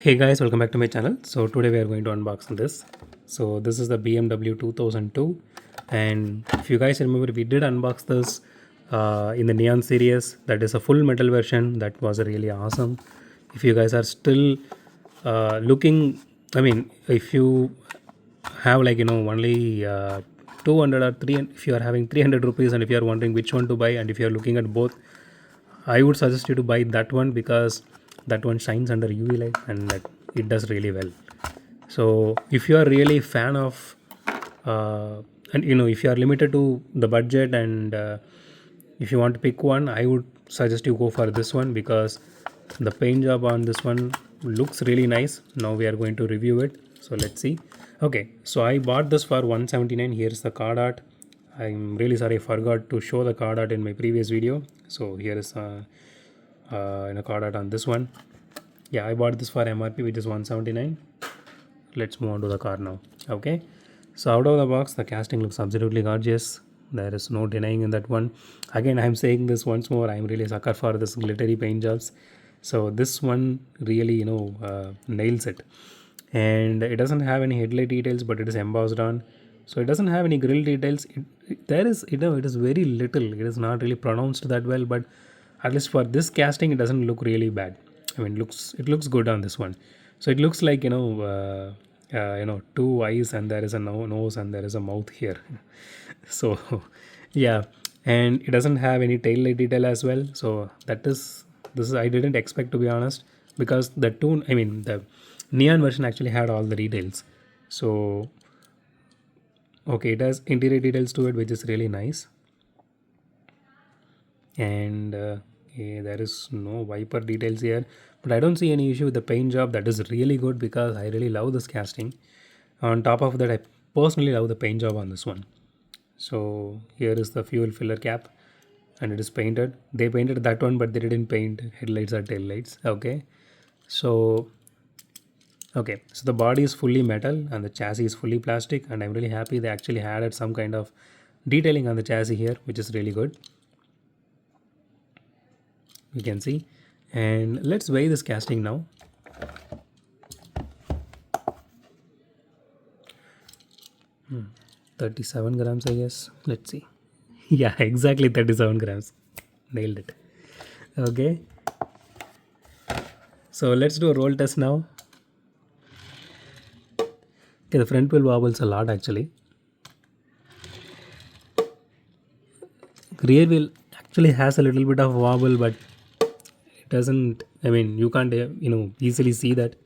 Hey guys, welcome back to my channel. So today we are going to unbox this. So this is the BMW 2002, and if you guys remember, we did unbox this in the Neon series. That is a full metal version. That was really awesome. If you guys are still looking, I mean, if you have only 200 or 300, if you are having 300 rupees, and if you are wondering which one to buy, and if you are looking at both, I would suggest you to buy that one because that one shines under UV light and that it does really well. So if you are really fan of, and if you are limited to the budget and if you want to pick one, I would suggest you go for this one because the paint job on this one looks really nice. Now we are going to review it. So let's see. Okay, so I bought this for 179. Here's the card art. I'm really sorry I forgot to show the card art in my previous video. So here is a card art on this one. Yeah, I bought this for MRP, which is 179. Let's move on to the car now. Okay, so out of the box, the casting looks absolutely gorgeous. There is no denying in that one. Again, I'm saying this once more. I'm really a sucker for this glittery paint jobs. So this one really, nails it. And it doesn't have any headlight details, but it is embossed on. So it doesn't have any grill details. There is, it is very little. It is not really pronounced that well, but at least for this casting, it doesn't look really bad. I mean, it looks good on this one. So it looks like two eyes and there is a nose and there is a mouth here. So yeah, and it doesn't have any tail light detail as well. So this is I didn't expect, to be honest, because the neon version actually had all the details. So okay, it has interior details to it, which is really nice. And there is no wiper details here, but I don't see any issue with the paint job. That is really good because I really love this casting. On top of that, I personally love the paint job on this one. So here is the fuel filler cap, and it is painted. They painted that one, but they didn't paint headlights or tail lights. So the body is fully metal and the chassis is fully plastic, and I'm really happy they actually added some kind of detailing on the chassis here, which is really good. You can see. And let's weigh this casting now. 37 grams, I guess. Let's see. Yeah, exactly 37 grams. Nailed it. Okay. So let's do a roll test now. Okay, the front wheel wobbles a lot actually. Rear wheel actually has a little bit of wobble, but it doesn't. I mean, you can't easily see that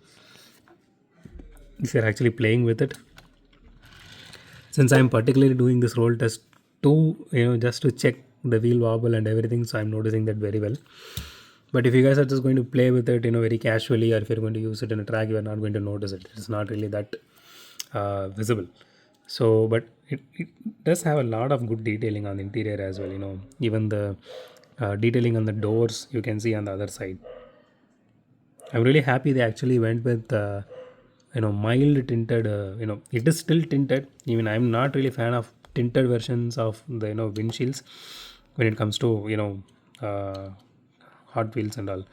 if you're actually playing with it. Since I'm particularly doing this roll test to just to check the wheel wobble and everything, so I'm noticing that very well. But if you guys are just going to play with it very casually, or if you're going to use it in a track, you are not going to notice it. It's not really that visible. So but it does have a lot of good detailing on the interior as well. Even the detailing on the doors you can see on the other side. I'm really happy they actually went with mild tinted. It is still tinted. Even I'm not really fan of tinted versions of the windshields when it comes to Hot Wheels and all.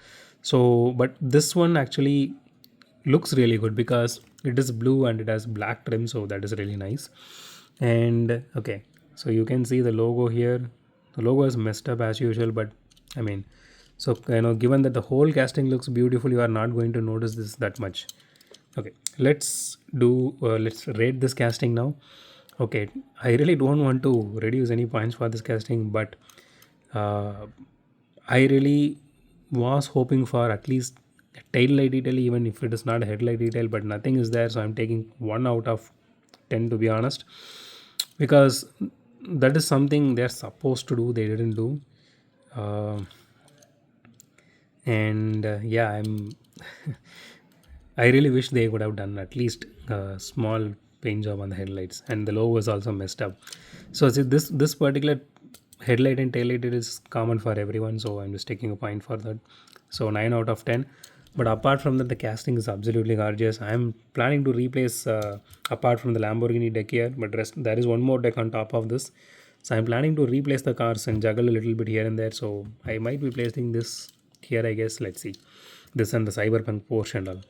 So, but this one actually looks really good because it is blue and it has black trim, so that is really nice. And okay, so you can see the logo here. The logo is messed up as usual, but I mean, so given that the whole casting looks beautiful, you are not going to notice this that much. Okay, let's rate this casting now. Okay, I really don't want to reduce any points for this casting, but uh, I really was hoping for at least a tail light detail, even if it is not a headlight detail, but nothing is there, so I'm taking 1 out of 10, to be honest, because that is something they're supposed to do, they didn't do. uh, and yeah, I really wish they would have done at least a small paint job on the headlights, and the logo was also messed up. So see, this particular headlight and tail light, it is common for everyone, so I'm just taking a point for that. So 9 out of 10. But apart from that, the casting is absolutely gorgeous. I'm planning to replace apart from the Lamborghini deck here, but there is one more deck on top of this. So I'm planning to replace the cars and juggle a little bit here and there. So I might be placing this here, I guess. Let's see. This and the Cyberpunk Porsche and all.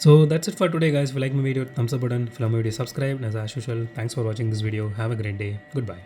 So that's it for today, guys. If you like my video, thumbs up button. If you love my video, subscribe. And as usual, thanks for watching this video. Have a great day. Goodbye.